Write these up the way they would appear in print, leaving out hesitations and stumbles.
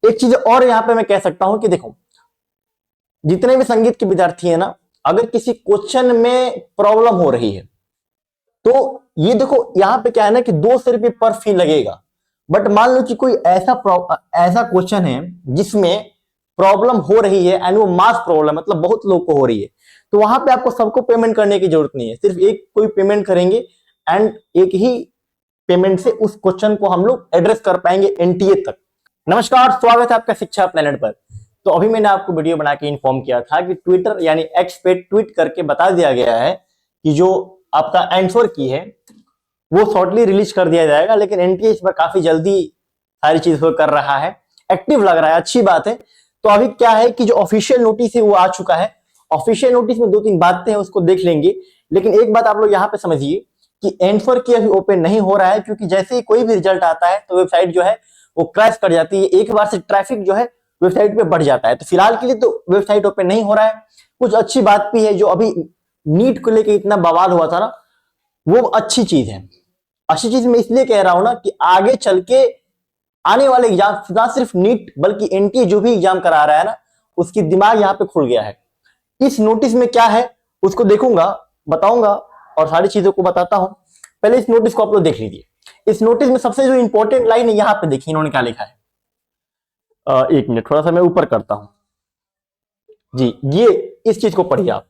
एक चीज और यहाँ पे मैं कह सकता हूं कि देखो, जितने भी संगीत के विद्यार्थी है ना, अगर किसी क्वेश्चन में प्रॉब्लम हो रही है तो ये देखो यहाँ पे क्या है ना कि 200 रुपये पर फी लगेगा। बट मान लो कि कोई ऐसा क्वेश्चन है जिसमें प्रॉब्लम हो रही है एंड वो मास प्रॉब्लम, मतलब बहुत लोग को हो रही है, तो वहां पे आपको सबको पेमेंट करने की जरूरत नहीं है, सिर्फ एक कोई पेमेंट करेंगे एंड एक ही पेमेंट से उस क्वेश्चन को हम लोग एड्रेस कर पाएंगे एनटीए तक। नमस्कार, स्वागत है आपका शिक्षा प्लेनेट पर। तो अभी मैंने आपको वीडियो बना के इन्फॉर्म किया था कि ट्विटर यानी एक्स पे ट्वीट करके बता दिया गया है कि जो आपका आंसर की है वो शॉर्टली रिलीज कर दिया जाएगा, लेकिन एनटीए इस पर काफी जल्दी सारी चीज कर रहा है, एक्टिव लग रहा है, अच्छी बात है। तो अभी क्या है कि जो ऑफिशियल नोटिस है वो आ चुका है। ऑफिशियल नोटिस में 2-3 बातें हैं, उसको देख लेंगे, लेकिन एक बात आप लोग यहाँ पे समझिए कि आंसर की अभी ओपन नहीं हो रहा है, क्योंकि जैसे ही कोई भी रिजल्ट आता है तो वेबसाइट जो है वो क्रैश कर जाती है, एक बार से ट्रैफिक जो है वेबसाइट पे बढ़ जाता है। तो फिलहाल के लिए तो वेबसाइट ओपन नहीं हो रहा है। कुछ अच्छी बात भी है, जो अभी नीट को लेकर इतना बवाल हुआ था ना, वो अच्छी चीज है। अच्छी चीज मैं इसलिए कह रहा हूं ना कि आगे चल के आने वाले एग्जाम, ना सिर्फ नीट बल्कि एनटीए जो भी एग्जाम करा रहा है ना, उसकी दिमाग यहाँ पे खुल गया है। इस नोटिस में क्या है उसको देखूंगा, बताऊंगा और सारी चीजों को बताता हूं। पहले इस नोटिस को आप लोग देख लीजिए। इस नोटिस में सबसे जो इंपॉर्टेंट लाइन है यहाँ पे देखिए, इन्होंने क्या लिखा है। एक मिनट, थोड़ा सा मैं ऊपर करता हूं जी। ये इस चीज को पढ़िए आप।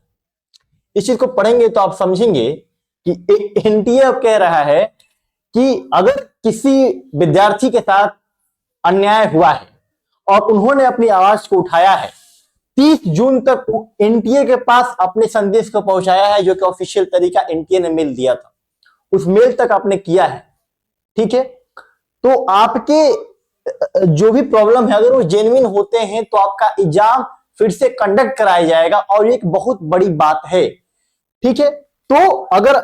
इस चीज को पढ़ेंगे तो आप समझेंगे कि एनटीए अब कह रहा है कि अगर किसी विद्यार्थी के साथ अन्याय हुआ है और उन्होंने अपनी आवाज को उठाया है, 30 जून तक एनटीए के पास अपने संदेश को पहुंचाया है, जो कि ऑफिशियल तरीका एनटीए ने मेल दिया था, उस मेल तक आपने किया है, ठीक है। तो आपके जो भी प्रॉब्लम है अगर वो जेन्युइन होते हैं तो आपका एग्जाम फिर से कंडक्ट कराया जाएगा, और ये एक बहुत बड़ी बात है, ठीक है। तो अगर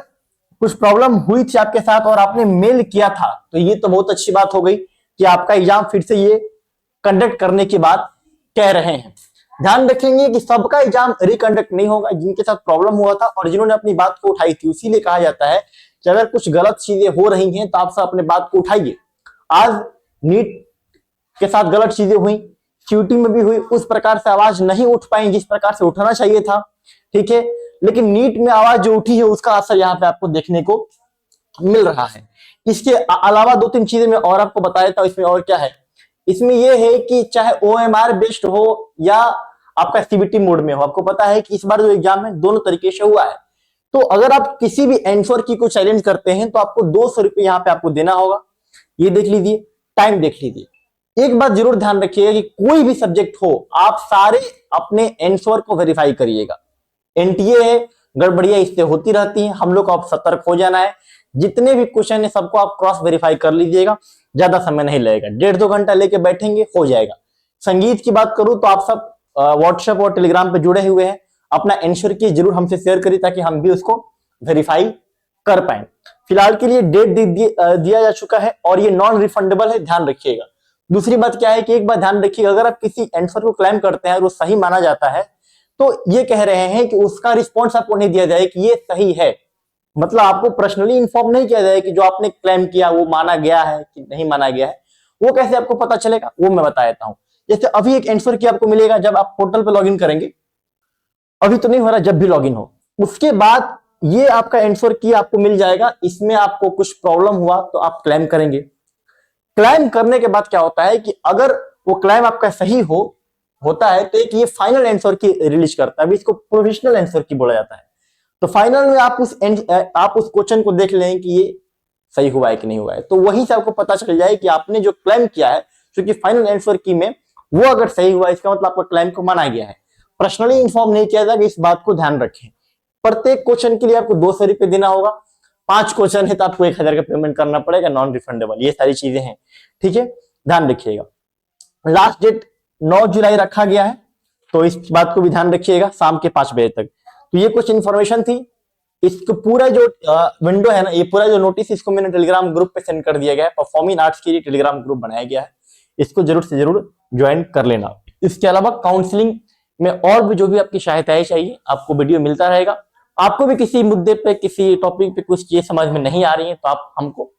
कुछ प्रॉब्लम हुई थी आपके साथ और आपने मेल किया था तो ये तो बहुत अच्छी बात हो गई कि आपका एग्जाम फिर से ये कंडक्ट करने की बात कह रहे हैं। ध्यान रखेंगे कि सबका एग्जाम रिकंडक्ट नहीं होगा, जिनके साथ प्रॉब्लम हुआ था और जिन्होंने अपनी बात को उठाई थी। इसीलिए कहा जाता है कि अगर कुछ गलत चीजें हो रही हैं तो आप सब अपने बात को उठाइए। आज नीट के साथ गलत चीजें हुई, सीयूटी में भी हुई, उस प्रकार से आवाज नहीं उठ पाई जिस प्रकार से उठाना चाहिए था, ठीक है। लेकिन नीट में आवाज जो उठी है उसका असर यहाँ पे आपको देखने को मिल रहा है। इसके अलावा 2-3 चीजें मैं और आपको बता देता हूं। इसमें और क्या है, इसमें यह है कि चाहे ओएमआर बेस्ड हो या आपका सीबीटी मोड में हो, आपको पता है कि इस बार जो एग्जाम है दोनों तरीके से हुआ है। तो अगर आप किसी भी आंसर की को चैलेंज करते हैं तो आपको 200 रुपये यहाँ पे आपको देना होगा। ये देख लीजिए, टाइम देख लीजिए। एक बात जरूर ध्यान रखिएगा कि कोई भी सब्जेक्ट हो, आप सारे अपने आंसर को वेरीफाई करिएगा। एनटीए है, गड़बड़ियां इससे होती रहती हैं, हम लोग को अब सतर्क हो जाना है। जितने भी क्वेश्चन है सबको आप क्रॉस वेरीफाई कर लीजिएगा, ज्यादा समय नहीं लगेगा, 1.5-2 घंटा लेके बैठेंगे हो जाएगा। संगीत की बात करूं तो आप सब व्हाट्सएप और टेलीग्राम पे जुड़े हुए हैं, अपना आंसर की जरूर हमसे शेयर करिए ताकि हम भी उसको वेरीफाई कर पाए। फिलहाल के लिए डेट दिया जा चुका है और ये नॉन रिफंडेबल है, ध्यान रखिएगा। दूसरी बात क्या है कि एक बात ध्यान रखिएगा, अगर आप किसी आंसर को क्लेम करते हैं और वो सही माना जाता है तो ये कह रहे हैं कि उसका रिस्पॉन्स आपको नहीं दिया जाए कि ये सही है, मतलब आपको पर्सनली इन्फॉर्म नहीं किया जाए कि जो आपने क्लेम किया वो माना गया है कि नहीं माना गया है। वो कैसे आपको पता चलेगा वो मैं बता देता हूं। जैसे अभी एक आंसर की आपको मिलेगा जब आप पोर्टल पे लॉगिन करेंगे, अभी तो नहीं हो रहा, जब भी लॉगिन हो उसके बाद ये आपका आंसर की आपको मिल जाएगा। इसमें आपको कुछ प्रॉब्लम हुआ तो आप क्लेम करेंगे। क्लेम करने के बाद क्या होता है कि अगर वो क्लेम आपका सही होता है तो एक ये फाइनल आंसर की रिलीज करता है, अभी इसको प्रोविजनल आंसर की बोला जाता है। तो फाइनल में आप उस क्वेश्चन को देख लें कि ये सही हुआ है कि नहीं हुआ है, तो वहीं से आपको पता चल जाए कि आपने जो क्लेम किया है, क्योंकि फाइनल आंसर की में वो अगर सही हुआ इसका मतलब आपका क्लेम को माना गया है। पर्सनली इन्फॉर्म नहीं किया जाएगा, इस बात को ध्यान रखें। प्रत्येक क्वेश्चन के लिए आपको 200 रुपये देना होगा। 5 क्वेश्चन है तो आपको 1000 का पेमेंट करना पड़ेगा, नॉन रिफंडेबल। ये सारी चीजें हैं, ठीक है, ध्यान रखिएगा। लास्ट डेट 9 जुलाई रखा गया है, तो इस बात को भी ध्यान रखिएगा, शाम के 5 बजे तक। तो ये कुछ इंफॉर्मेशन थी। इसको पूरा जो विंडो है ना, ये पूरा जो नोटिस, इसको मैंने टेलीग्राम ग्रुप पे सेंड कर दिया गया है। परफॉर्मिंग आर्ट्स के लिए टेलीग्राम ग्रुप बनाया गया है, इसको जरूर से जरूर ज्वाइन कर लेना। इसके अलावा काउंसलिंग में और भी जो भी आपकी सहायता चाहिए आपको वीडियो मिलता रहेगा। आपको भी किसी मुद्दे पे, किसी टॉपिक पे कुछ चीज समझ में नहीं आ रही है तो आप हमको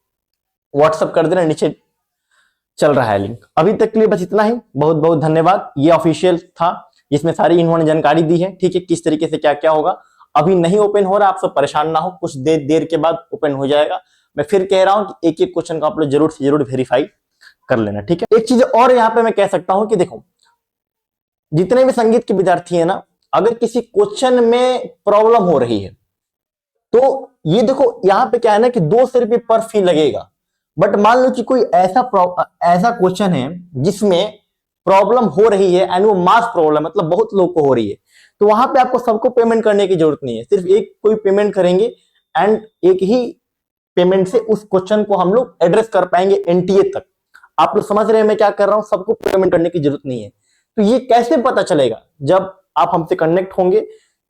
व्हाट्सएप कर देना, नीचे चल रहा है लिंक। अभी तक के लिए बस इतना ही, बहुत बहुत धन्यवाद। ये ऑफिशियल था, इसमें सारी इन्होंने जानकारी दी है, ठीक है, किस तरीके से क्या क्या होगा। अभी नहीं ओपन हो रहा, आप सब परेशान ना हो, कुछ देर के बाद ओपन हो जाएगा। मैं फिर कह रहा हूं कि एक एक क्वेश्चन का आप लोग जरूर से जरूर वेरीफाई कर लेना, ठीक है। एक चीज और यहां पे मैं कह सकता हूं कि देखो, जितने भी संगीत के विद्यार्थी है ना, अगर किसी क्वेश्चन में प्रॉब्लम हो रही है तो ये देखो यहां पे क्या है ना कि 200 रुपये पर फी लगेगा। बट मान लो कि कोई ऐसा क्वेश्चन है जिसमें प्रॉब्लम हो रही है एंड वो मास प्रॉब्लम, मतलब बहुत लोग को हो रही है, तो वहां पे आपको सबको पेमेंट करने की जरूरत नहीं है, सिर्फ एक कोई पेमेंट करेंगे एंड एक ही पेमेंट से उस क्वेश्चन को हम लोग एड्रेस कर पाएंगे एनटीए तक। आप लोग समझ रहे हैं मैं क्या कर रहा हूं, सबको पेमेंट करने की जरूरत नहीं है। तो ये कैसे पता चलेगा, जब आप हमसे कनेक्ट होंगे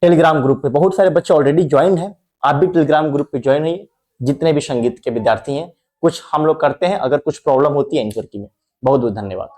टेलीग्राम ग्रुप पे। बहुत सारे बच्चे ऑलरेडी ज्वाइन है, आप भी टेलीग्राम ग्रुप पे ज्वाइन होइए, जितने भी संगीत के विद्यार्थी हैं। कुछ हम लोग करते हैं, अगर कुछ प्रॉब्लम होती है इन में। बहुत बहुत धन्यवाद।